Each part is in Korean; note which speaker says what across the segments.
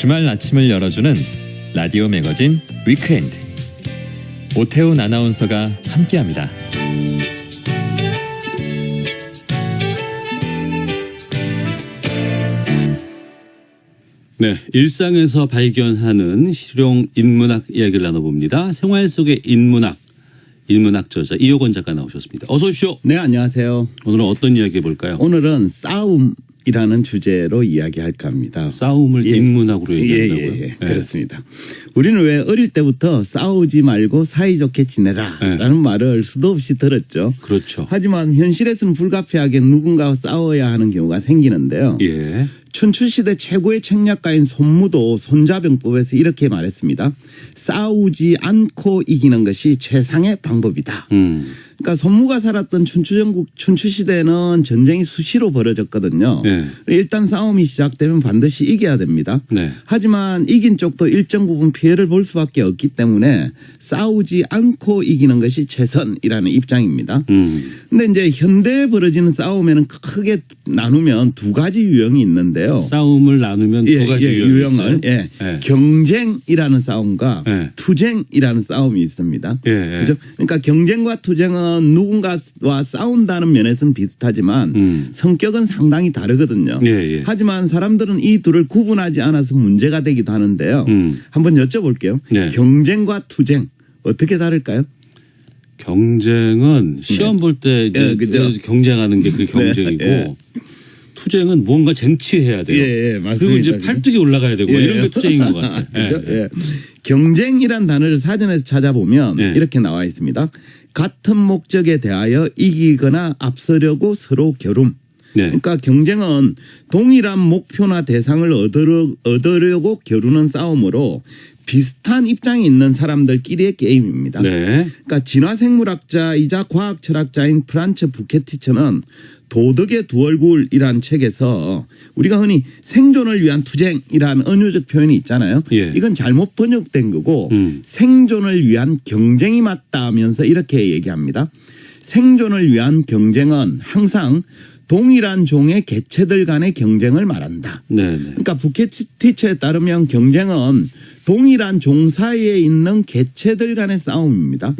Speaker 1: 주말 아침을 열어주는 라디오 매거진 위크엔드. 오태훈 아나운서가 함께합니다.
Speaker 2: 네, 일상에서 발견하는 실용 인문학 이야기를 나눠봅니다. 생활 속의 인문학 저자 이효건 작가 나오셨습니다. 어서 오십시오.
Speaker 3: 네, 안녕하세요.
Speaker 2: 오늘은 어떤 이야기 해볼까요?
Speaker 3: 오늘은 싸움이라는 주제로 이야기할까 합니다.
Speaker 2: 싸움을 인문학으로 얘기한다고요?
Speaker 3: 예. 그렇습니다. 우리는 왜 어릴 때부터 싸우지 말고 사이좋게 지내라라는 말을 수도 없이 들었죠.
Speaker 2: 그렇죠.
Speaker 3: 하지만 현실에서는 불가피하게 누군가와 싸워야 하는 경우가 생기는데요.
Speaker 2: 예.
Speaker 3: 춘추시대 최고의 책략가인 손무도 손자병법에서 이렇게 말했습니다. 싸우지 않고 이기는 것이 최상의 방법이다. 그러니까 손무가 살았던 춘추시대는 전쟁이 수시로 벌어졌거든요.
Speaker 2: 네.
Speaker 3: 일단 싸움이 시작되면 반드시 이겨야 됩니다.
Speaker 2: 네.
Speaker 3: 하지만 이긴 쪽도 일정 부분 피해를 볼 수밖에 없기 때문에 싸우지 않고 이기는 것이 최선이라는 입장입니다. 근데 이제 현대에 벌어지는 싸움에는 크게 나누면 두 가지 유형이 있는데요.
Speaker 2: 싸움을 나누면 두 가지 유형을.
Speaker 3: 경쟁이라는 싸움과 투쟁이라는 싸움이 있습니다.
Speaker 2: 그렇죠?
Speaker 3: 그러니까 경쟁과 투쟁은 누군가와 싸운다는 면에서는 비슷하지만 성격은 상당히 다르거든요. 하지만 사람들은 이 둘을 구분하지 않아서 문제가 되기도 하는데요. 한번 여쭤볼게요. 경쟁과 투쟁 어떻게 다를까요?
Speaker 2: 경쟁은 시험 볼 때 이제 경쟁하는 게 그 경쟁이고 투쟁은 뭔가 쟁취해야 돼요.
Speaker 3: 맞습니다.
Speaker 2: 그리고 이제 팔뚝이 올라가야 되고 이런 게 투쟁인 것 같아요.
Speaker 3: 경쟁이란 단어를 사전에서 찾아보면 이렇게 나와 있습니다. 같은 목적에 대하여 이기거나 앞서려고 서로 겨룸. 그러니까 경쟁은 동일한 목표나 대상을 얻으려고 겨루는 싸움으로 비슷한 입장에 있는 사람들끼리의 게임입니다. 그러니까 진화생물학자이자 과학 철학자인 프란츠 부케티처는 도덕의 두 얼굴이란 책에서 우리가 흔히 생존을 위한 투쟁이라는 은유적 표현이 있잖아요. 이건 잘못 번역된 거고 생존을 위한 경쟁이 맞다 하면서 이렇게 얘기합니다. 생존을 위한 경쟁은 항상 동일한 종의 개체들 간의 경쟁을 말한다. 그러니까 부케티처에 따르면 경쟁은 동일한 종 사이에 있는 개체들 간의 싸움입니다.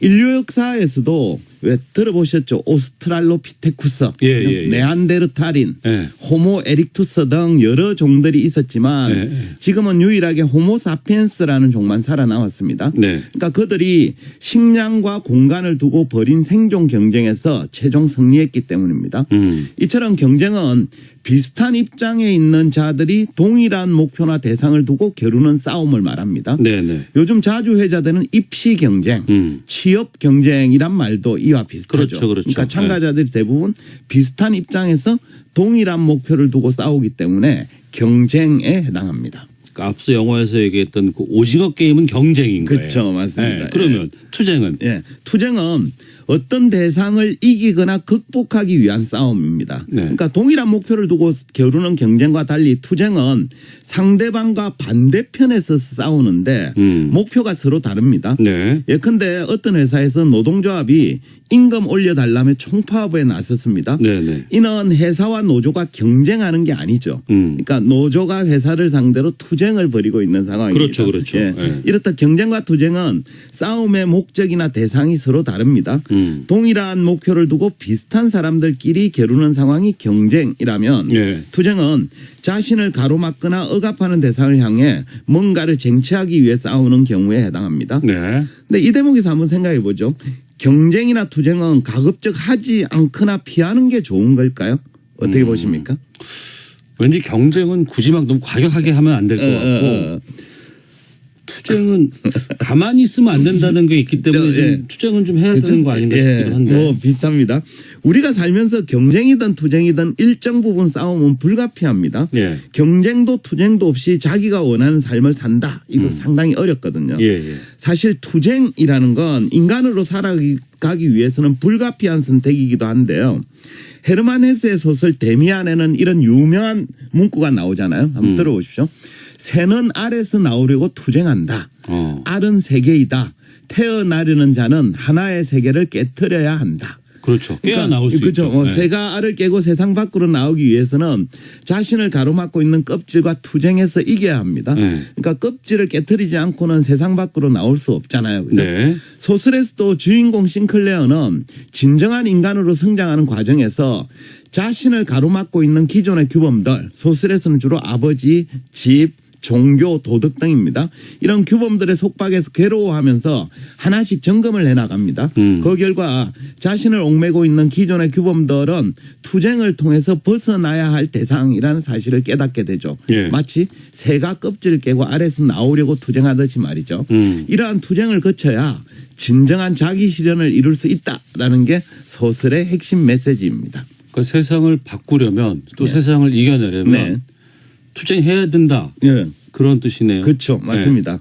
Speaker 3: 인류 역사에서도 왜 들어보셨죠? 오스트랄로피테쿠스, 네안데르탈인, 호모 에릭투스 등 여러 종들이 있었지만 지금은 유일하게 호모사피엔스라는 종만 살아남았습니다. 그러니까 그들이 식량과 공간을 두고 벌인 생존 경쟁에서 최종 승리했기 때문입니다. 이처럼 경쟁은 비슷한 입장에 있는 자들이 동일한 목표나 대상을 두고 겨루는 싸움을 말합니다. 요즘 자주 회자되는 입시 경쟁, 취업 경쟁이란 말도 이와 비슷하죠. 그러니까 참가자들이 대부분 비슷한 입장에서 동일한 목표를 두고 싸우기 때문에 경쟁에 해당합니다.
Speaker 2: 그러니까 앞서 영화에서 얘기했던 그 오징어 게임은 경쟁인 거예요.
Speaker 3: 그렇죠. 맞습니다.
Speaker 2: 그러면 투쟁은?
Speaker 3: 투쟁은 어떤 대상을 이기거나 극복하기 위한 싸움입니다. 그러니까 동일한 목표를 두고 겨루는 경쟁과 달리 투쟁은 상대방과 반대편에서 싸우는데 목표가 서로 다릅니다. 예컨대 어떤 회사에서 노동조합이 임금 올려달라며 총파업에 나섰습니다. 이는 회사와 노조가 경쟁하는 게 아니죠. 그러니까 노조가 회사를 상대로 투쟁을 벌이고 있는 상황입니다.
Speaker 2: 그렇죠.
Speaker 3: 이렇다 경쟁과 투쟁은 싸움의 목적이나 대상이 서로 다릅니다. 동일한 목표를 두고 비슷한 사람들끼리 겨루는 상황이 경쟁이라면 투쟁은 자신을 가로막거나 억압하는 대상을 향해 뭔가를 쟁취하기 위해 싸우는 경우에 해당합니다. 근데 이 대목에서 한번 생각해 보죠. 경쟁이나 투쟁은 가급적 하지 않거나 피하는 게 좋은 걸까요? 어떻게 보십니까?
Speaker 2: 왠지 경쟁은 굳이 막 너무 과격하게 하면 안 될 것 같고 투쟁은 가만히 있으면 안 된다는 게 있기 때문에 투쟁은 좀 해야 되는 거 아닌가 싶기도 한데.
Speaker 3: 비슷합니다. 우리가 살면서 경쟁이든 투쟁이든 일정 부분 싸움은 불가피합니다. 경쟁도 투쟁도 없이 자기가 원하는 삶을 산다. 이거 상당히 어렵거든요. 사실 투쟁이라는 건 인간으로 살아가기 위해서는 불가피한 선택이기도 한데요. 헤르만 헤세의 소설 데미안에는 이런 유명한 문구가 나오잖아요. 한번 들어보십시오. 새는 알에서 나오려고 투쟁한다. 알은 세계이다. 태어나려는 자는 하나의 세계를 깨트려야 한다.
Speaker 2: 그렇죠. 깨야 나올 수
Speaker 3: 그렇죠.
Speaker 2: 있죠. 네.
Speaker 3: 새가 알을 깨고 세상 밖으로 나오기 위해서는 자신을 가로막고 있는 껍질과 투쟁해서 이겨야 합니다.
Speaker 2: 네.
Speaker 3: 그러니까 껍질을 깨트리지 않고는 세상 밖으로 나올 수 없잖아요. 그죠?
Speaker 2: 네.
Speaker 3: 소설에서도 주인공 싱클레어는 진정한 인간으로 성장하는 과정에서 자신을 가로막고 있는 기존의 규범들, 소설에서는 주로 아버지, 집, 종교, 도덕 등입니다. 이런 규범들의 속박에서 괴로워하면서 하나씩 점검을 해나갑니다. 그 결과 자신을 옥매고 있는 기존의 규범들은 투쟁을 통해서 벗어나야 할 대상이라는 사실을 깨닫게 되죠.
Speaker 2: 예.
Speaker 3: 마치 새가 껍질을 깨고 알에서 나오려고 투쟁하듯이 말이죠. 이러한 투쟁을 거쳐야 진정한 자기 실현을 이룰 수 있다라는 게 소설의 핵심 메시지입니다.
Speaker 2: 그 세상을 바꾸려면 또
Speaker 3: 네.
Speaker 2: 세상을 이겨내려면
Speaker 3: 네.
Speaker 2: 투쟁해야 된다.
Speaker 3: 예.
Speaker 2: 그런 뜻이네요.
Speaker 3: 그렇죠. 맞습니다.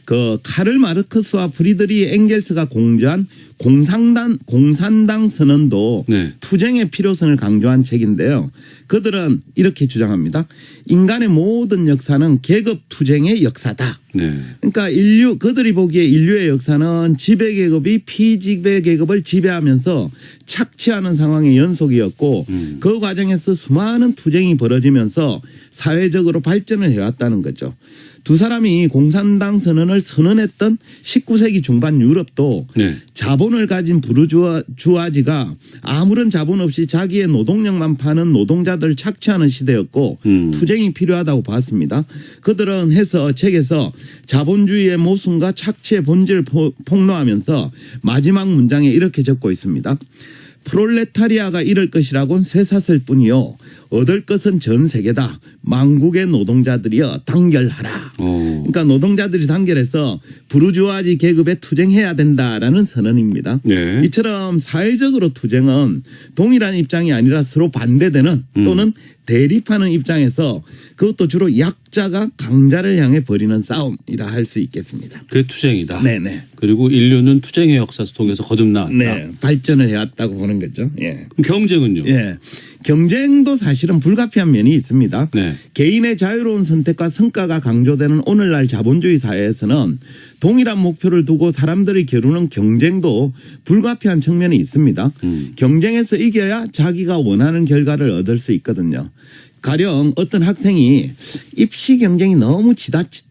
Speaker 3: 그 카를 마르크스와 프리드리히 엥겔스가 공저한 공산당 선언도
Speaker 2: 네.
Speaker 3: 투쟁의 필요성을 강조한 책인데요. 그들은 이렇게 주장합니다. 인간의 모든 역사는 계급 투쟁의 역사다.
Speaker 2: 네.
Speaker 3: 그러니까 그들이 보기에 인류의 역사는 지배계급이 피지배계급을 지배하면서 착취하는 상황의 연속이었고 그 과정에서 수많은 투쟁이 벌어지면서 사회적으로 발전을 해왔다는 거죠. 두 사람이 공산당 선언을 선언했던 19세기 중반 유럽도
Speaker 2: 네.
Speaker 3: 자본을 가진 부르주아지가 아무런 자본 없이 자기의 노동력만 파는 노동자들을 착취하는 시대였고 투쟁이 필요하다고 봤습니다. 그들은 책에서 자본주의의 모순과 착취의 본질을 폭로하면서 마지막 문장에 이렇게 적고 있습니다. 프롤레타리아가 이럴 것이라곤 쇠사슬 뿐이요. 얻을 것은 전 세계다. 만국의 노동자들이여 단결하라. 그러니까 노동자들이 단결해서 부르주아지 계급에 투쟁해야 된다라는 선언입니다.
Speaker 2: 네.
Speaker 3: 이처럼 사회적으로 투쟁은 동일한 입장이 아니라 서로 반대되는 또는 대립하는 입장에서 그것도 주로 약자가 강자를 향해 벌이는 싸움이라 할 수 있겠습니다.
Speaker 2: 그게 투쟁이다.
Speaker 3: 네네.
Speaker 2: 그리고 인류는 투쟁의 역사 속에서 거듭나왔다.
Speaker 3: 네. 발전을 해왔다고 보는 거죠. 예.
Speaker 2: 그럼 경쟁은요?
Speaker 3: 예. 경쟁도 사실은 불가피한 면이 있습니다.
Speaker 2: 네.
Speaker 3: 개인의 자유로운 선택과 성과가 강조되는 오늘날 자본주의 사회에서는 동일한 목표를 두고 사람들이 겨루는 경쟁도 불가피한 측면이 있습니다. 경쟁에서 이겨야 자기가 원하는 결과를 얻을 수 있거든요. 가령 어떤 학생이 입시 경쟁이 너무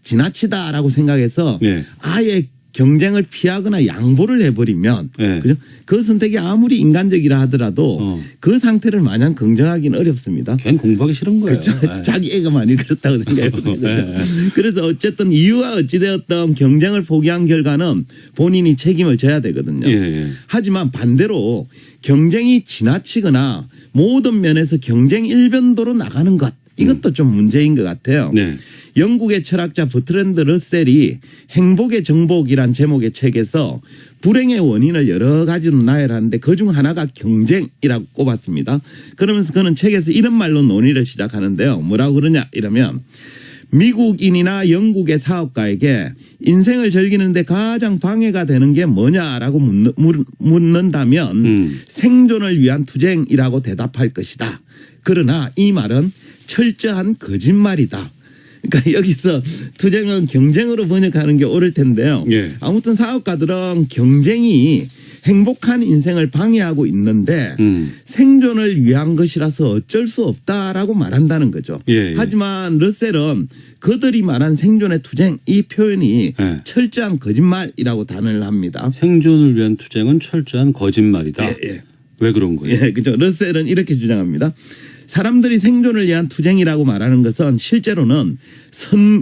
Speaker 3: 지나치다라고 생각해서
Speaker 2: 네.
Speaker 3: 아예 경쟁을 피하거나 양보를 해버리면
Speaker 2: 네.
Speaker 3: 그죠? 그 선택이 아무리 인간적이라 하더라도 그 상태를 마냥 긍정하기는 어렵습니다.
Speaker 2: 걔는 공부하기 싫은 거예요.
Speaker 3: 그렇죠.
Speaker 2: 네.
Speaker 3: 자기 애가 많이 그렇다고 생각해요.
Speaker 2: 네.
Speaker 3: 그래서 어쨌든 이유가 어찌되었던 경쟁을 포기한 결과는 본인이 책임을 져야 되거든요.
Speaker 2: 예.
Speaker 3: 하지만 반대로 경쟁이 지나치거나 모든 면에서 경쟁 일변도로 나가는 것 이것도 좀 문제인 것 같아요.
Speaker 2: 네.
Speaker 3: 영국의 철학자 버트랜드 러셀이 행복의 정복이란 제목의 책에서 불행의 원인을 여러 가지로 나열하는데 그중 하나가 경쟁이라고 꼽았습니다. 그러면서 그는 책에서 이런 말로 논의를 시작하는데요. 뭐라고 그러냐 이러면 미국인이나 영국의 사업가에게 인생을 즐기는데 가장 방해가 되는 게 뭐냐라고 묻는다면 생존을 위한 투쟁이라고 대답할 것이다. 그러나 이 말은 철저한 거짓말이다. 그러니까 여기서 투쟁은 경쟁으로 번역하는 게 옳을 텐데요.
Speaker 2: 예.
Speaker 3: 아무튼 사업가들은 경쟁이 행복한 인생을 방해하고 있는데 생존을 위한 것이라서 어쩔 수 없다라고 말한다는 거죠.
Speaker 2: 예.
Speaker 3: 하지만 러셀은 그들이 말한 생존의 투쟁 이 표현이
Speaker 2: 예.
Speaker 3: 철저한 거짓말이라고 단언을 합니다.
Speaker 2: 생존을 위한 투쟁은 철저한 거짓말이다.
Speaker 3: 예.
Speaker 2: 왜 그런 거예요?
Speaker 3: 예, 그죠. 러셀은 이렇게 주장합니다. 사람들이 생존을 위한 투쟁이라고 말하는 것은 실제로는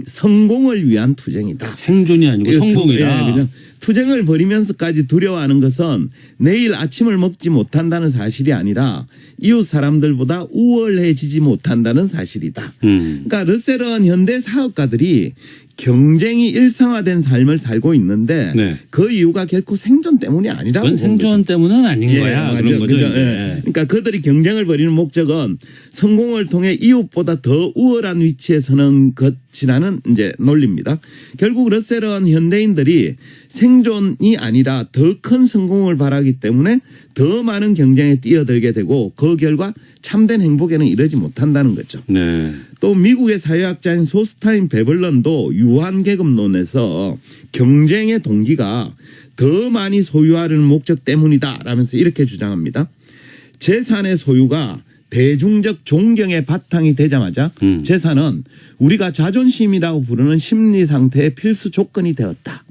Speaker 3: 성공을 위한 투쟁이다.
Speaker 2: 생존이 아니고 성공이다.
Speaker 3: 예, 그죠? 투쟁을 벌이면서까지 두려워하는 것은 내일 아침을 먹지 못한다는 사실이 아니라 이웃 사람들보다 우월해지지 못한다는 사실이다. 그러니까 러셀은 현대 사업가들이 경쟁이 일상화된 삶을 살고 있는데
Speaker 2: 네.
Speaker 3: 그 이유가 결코 생존 때문이 아니라고.
Speaker 2: 그건 생존 때문은 아닌
Speaker 3: 예,
Speaker 2: 거야.
Speaker 3: 맞아.
Speaker 2: 그런 거죠.
Speaker 3: 그죠?
Speaker 2: 이제.
Speaker 3: 예. 그러니까 그들이 경쟁을 벌이는 목적은 성공을 통해 이웃보다 더 우월한 위치에 서는 것이라는 이제 논리입니다. 결국 러셀은 현대인들이 생존이 아니라 더 큰 성공을 바라기 때문에 더 많은 경쟁에 뛰어들게 되고 그 결과 참된 행복에는 이르지 못한다는 거죠.
Speaker 2: 네.
Speaker 3: 또 미국의 사회학자인 소스타인 베벌런도 유한계급론에서 경쟁의 동기가 더 많이 소유하려는 목적 때문이다 라면서 이렇게 주장합니다. 재산의 소유가 대중적 존경의 바탕이 되자마자 재산은 우리가 자존심이라고 부르는 심리 상태의 필수 조건이 되었다.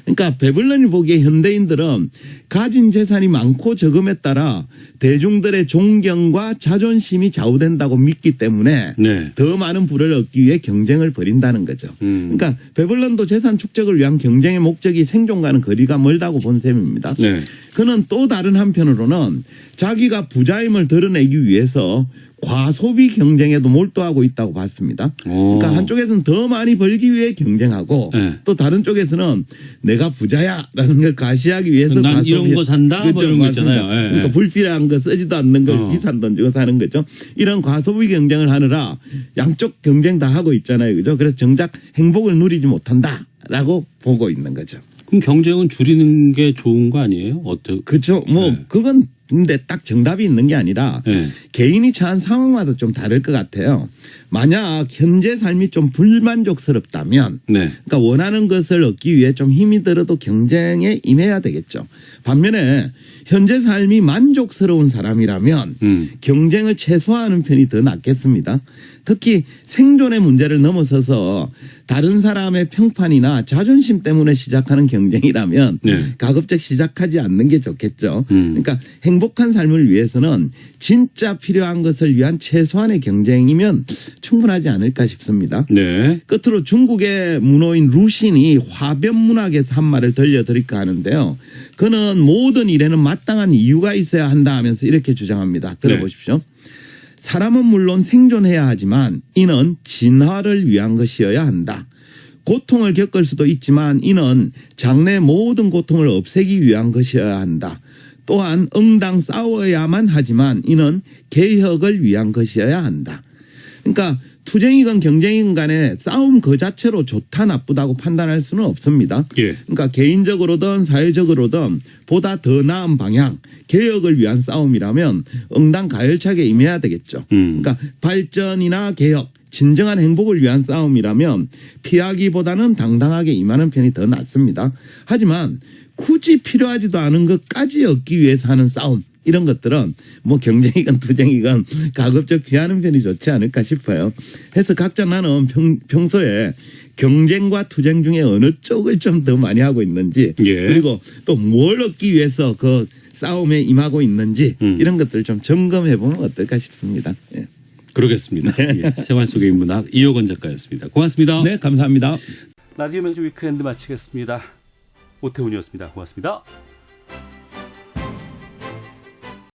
Speaker 3: 그러니까 베블런이 보기에 현대인들은 가진 재산이 많고 적음에 따라 대중들의 존경과 자존심이 좌우된다고 믿기 때문에
Speaker 2: 네.
Speaker 3: 더 많은 부를 얻기 위해 경쟁을 벌인다는 거죠. 그러니까 베블런도 재산 축적을 위한 경쟁의 목적이 생존과는 거리가 멀다고 본 셈입니다.
Speaker 2: 네.
Speaker 3: 그는 또 다른 한편으로는 자기가 부자임을 드러내기 위해서 과소비 경쟁에도 몰두하고 있다고 봤습니다. 그러니까 한쪽에서는 더 많이 벌기 위해 경쟁하고
Speaker 2: 네.
Speaker 3: 또 다른 쪽에서는 내가 부자야라는 걸 가시하기 위해서
Speaker 2: 난 이런 거 산다 뭐
Speaker 3: 그렇죠.
Speaker 2: 이런 거
Speaker 3: 맞습니다.
Speaker 2: 있잖아요. 네.
Speaker 3: 그러니까 불필요한 거 쓰지도 않는 걸 비싼 돈 주고 사는 거죠. 이런 과소비 경쟁을 하느라 양쪽 경쟁 다 하고 있잖아요. 그죠? 그래서 정작 행복을 누리지 못한다라고 보고 있는 거죠.
Speaker 2: 그럼 경쟁은 줄이는 게 좋은 거 아니에요? 어떻게?
Speaker 3: 그렇죠. 뭐
Speaker 2: 네.
Speaker 3: 그건 근데 딱 정답이 있는 게 아니라
Speaker 2: 네.
Speaker 3: 개인이 처한 상황마다 좀 다를 것 같아요. 만약 현재 삶이 좀 불만족스럽다면
Speaker 2: 네.
Speaker 3: 그러니까 원하는 것을 얻기 위해 좀 힘이 들어도 경쟁에 임해야 되겠죠. 반면에 현재 삶이 만족스러운 사람이라면 경쟁을 최소화하는 편이 더 낫겠습니다. 특히 생존의 문제를 넘어서서 다른 사람의 평판이나 자존심 때문에 시작하는 경쟁이라면
Speaker 2: 네.
Speaker 3: 가급적 시작하지 않는 게 좋겠죠. 그러니까 행복한 삶을 위해서는 진짜 필요한 것을 위한 최소한의 경쟁이면 충분하지 않을까 싶습니다.
Speaker 2: 네.
Speaker 3: 끝으로 중국의 문호인 루신이 화변 문학에서 한 말을 들려드릴까 하는데요. 그는 모든 일에는 마땅한 이유가 있어야 한다 하면서 이렇게 주장합니다. 들어보십시오. 사람은 물론 생존해야 하지만 이는 진화를 위한 것이어야 한다. 고통을 겪을 수도 있지만 이는 장래 모든 고통을 없애기 위한 것이어야 한다. 또한 응당 싸워야만 하지만 이는 개혁을 위한 것이어야 한다. 그러니까 투쟁이건 경쟁이건 간에 싸움 그 자체로 좋다 나쁘다고 판단할 수는 없습니다.
Speaker 2: 예.
Speaker 3: 그러니까 개인적으로든 사회적으로든 보다 더 나은 방향, 개혁을 위한 싸움이라면 응당가열차게 임해야 되겠죠. 그러니까 발전이나 개혁, 진정한 행복을 위한 싸움이라면 피하기보다는 당당하게 임하는 편이 더 낫습니다. 하지만 굳이 필요하지도 않은 것까지 얻기 위해서 하는 싸움, 이런 것들은 뭐 경쟁이건 투쟁이건 가급적 피하는 편이 좋지 않을까 싶어요. 해서 각자 나는 평소에 경쟁과 투쟁 중에 어느 쪽을 좀 더 많이 하고 있는지 그리고 또 뭘 얻기 위해서 그 싸움에 임하고 있는지 이런 것들을 좀 점검해 보면 어떨까 싶습니다. 예.
Speaker 2: 그러겠습니다. 예. 생활 속의 인문학 이효건 작가였습니다. 고맙습니다.
Speaker 3: 네, 감사합니다.
Speaker 2: 라디오 명주 위크엔드 마치겠습니다. 오태훈이었습니다. 고맙습니다.